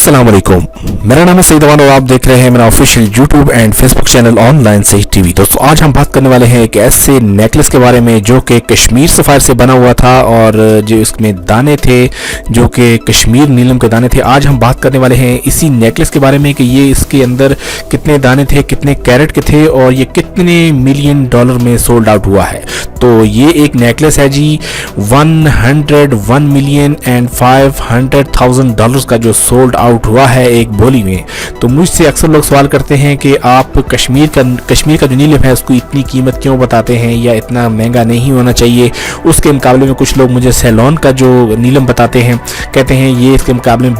अस्सलाम वालेकुम, मेरा नाम है सईद अमान और आप देख रहे हैं मेरा official YouTube and Facebook channel online सही टीवी। दोस्तों आज हम बात करने वाले हैं एक ऐसे नेकलेस के बारे में जो कि कश्मीर सफ़ायर से बना हुआ था और जो इसमें दाने थे जो कि कश्मीर नीलम के दाने थे। आज हम बात करने वाले हैं इसी नेकलेस के बारे में कि ये इसके अंदर कितने दाने थे, कितने कैरेट के थे और ये कितने मिलियन डॉलर में सोल्ड आउट हुआ है। तो ये एक नेकलेस है जी 101,500,000 डॉलर्स का जो सोल्ड आउट हुआ है एक बोली में। तो मुझसे अक्सर लोग सवाल करते हैं कि आप कश्मीर का जो नीलम है उसको इतनी कीमत क्यों बताते हैं या इतना महंगा नहीं होना चाहिए। उसके मुकाबले में कुछ लोग मुझे सेलोन का जो नीलम बताते हैं, कहते हैं ये इसके मुकाबले में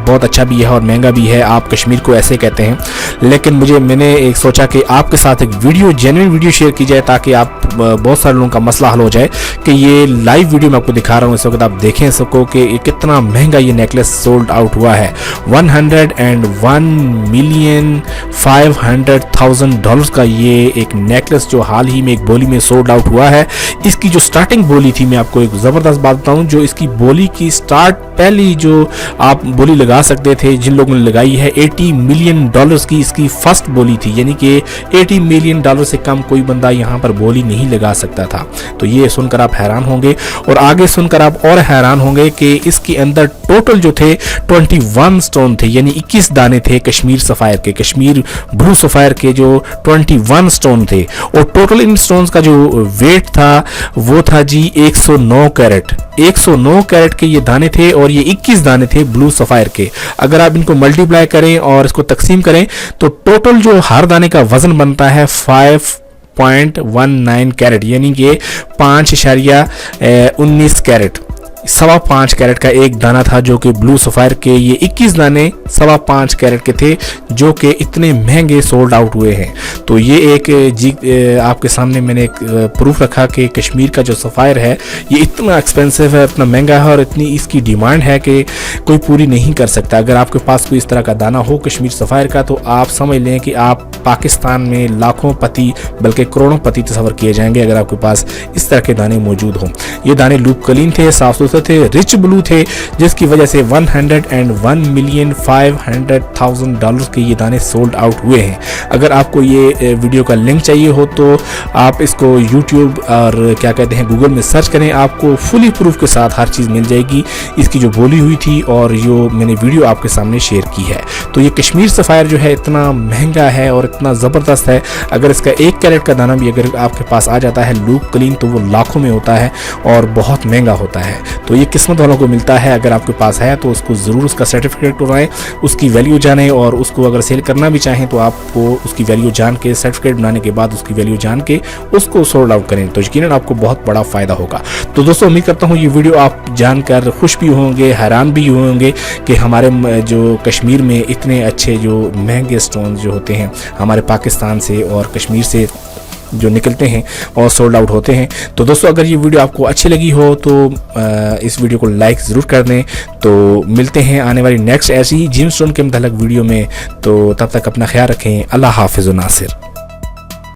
बहुत अच्छा भी है और महंगा भी है, आप कश्मीर को ऐसे कहते हैं। लेकिन मैंने एक सोचा कि आपके साथ एक जेन्युइन वीडियो शेयर की जाए ताकि आप बहुत सारे लोगों का मसला हल हो जाए कि ये लाइव वीडियो मैं आपको दिखा रहा हूँ इस वक्त आप देखें सको कि कितना महंगा ये नेकलेस सोल्ड आउट हुआ है। 101,500,000 डॉलर्स का ये एक नेकलेस जो हाल ही में एक बोली में सोल्ड आउट हुआ है। इसकी जो स्टार्टिंग बोली थी, मैं आपको एक ज़बरदस्त बात बताऊं, जो इसकी बोली की स्टार्ट पहली जो आप बोली लगा सकते थे जिन लोगों ने लगाई है 80 मिलियन डॉलर्स की इसकी फर्स्ट बोली थी, यानी कि 80 मिलियन डॉलर से कम कोई बंदा यहाँ पर बोली नहीं लगा सकता था। तो ये सुनकर आप हैरान होंगे और आगे सुनकर आप और हैरान होंगे कि इसके अंदर टोटल जो थे 21 स्टोन थे, यानी 21 दाने थे कश्मीर सफ़ायर के, कश्मीर ब्लू सफ़ायर के जो 21 स्टोन थे। और टोटल इन स्टोन्स का जो वेट था वो था जी 109 कैरेट। 109 कैरेट के ये दाने थे और ये 21 दाने थे ब्लू सफ़ायर के। अगर आप इनको मल्टीप्लाई करें और इसको तकसीम करें तो टोटल जो हर दाने का वजन बनता है 5.19 कैरेट, यानी कि 5.19 कैरेट, 5.25 कैरेट का एक दाना था जो कि ब्लू सफ़ायर के। ये 21 दाने 5.25 कैरेट के थे जो कि इतने महंगे सोल्ड आउट हुए हैं। तो ये एक आपके सामने मैंने एक प्रूफ रखा कि कश्मीर का जो सफ़ायर है ये इतना एक्सपेंसिव है, इतना महंगा है और इतनी इसकी डिमांड है कि कोई पूरी नहीं कर सकता। अगर आपके पास कोई इस तरह का दाना हो कश्मीर सफ़ायर का तो आप समझ लें कि आप पाकिस्तान में लाखों पति बल्कि करोड़ों पति तस्वर किए जाएंगे अगर आपके पास इस तरह के दाने मौजूद हों। ये दाने लूप कलीन थे, साफ सुथरे थे, रिच ब्लू थे, जिसकी वजह से 101,500,000 डॉलर के ये दाने सोल्ड आउट हुए हैं। अगर आपको ये वीडियो का लिंक चाहिए हो तो आप इसको यूट्यूब और क्या कहते हैं गूगल में सर्च करें, आपको फुली प्रूफ के साथ हर चीज़ मिल जाएगी, इसकी जो बोली हुई थी और जो मैंने वीडियो आपके सामने शेयर की है। तो ये कश्मीर सफ़ायर जो है इतना महंगा है और इतना ज़बरदस्त है। अगर इसका 1 कैरेट का दाना भी अगर आपके पास आ जाता है लूप क्लीन तो वो लाखों में होता है और बहुत महंगा होता है। तो ये किस्मत वालों को मिलता है। अगर आपके पास है तो उसको ज़रूर उसका सर्टिफिकेट उठाएं, उसकी वैल्यू जानें और उसको अगर सेल करना भी चाहें तो आपको उसकी वैल्यू जान के, सर्टिफिकेट बनाने के बाद उसकी वैल्यू जान के उसको सोल्ड आउट करें तो यकीनन आपको बहुत बड़ा फ़ायदा होगा। तो दोस्तों उम्मीद करता हूँ ये वीडियो आप जानकर खुश भी होंगे, हैरान भी होंगे कि हमारे जो कश्मीर में इतने अच्छे जो महंगे स्टोन जो होते हैं हमारे पाकिस्तान से और कश्मीर से जो निकलते हैं और सोल्ड आउट होते हैं। तो दोस्तों अगर ये वीडियो आपको अच्छी लगी हो तो इस वीडियो को लाइक ज़रूर कर दें। तो मिलते हैं आने वाली नेक्स्ट ऐसी जिम स्टोन के मुताल्लिक़ वीडियो में। तो तब तक अपना ख्याल रखें। अल्लाह हाफ़िज़ नासिर।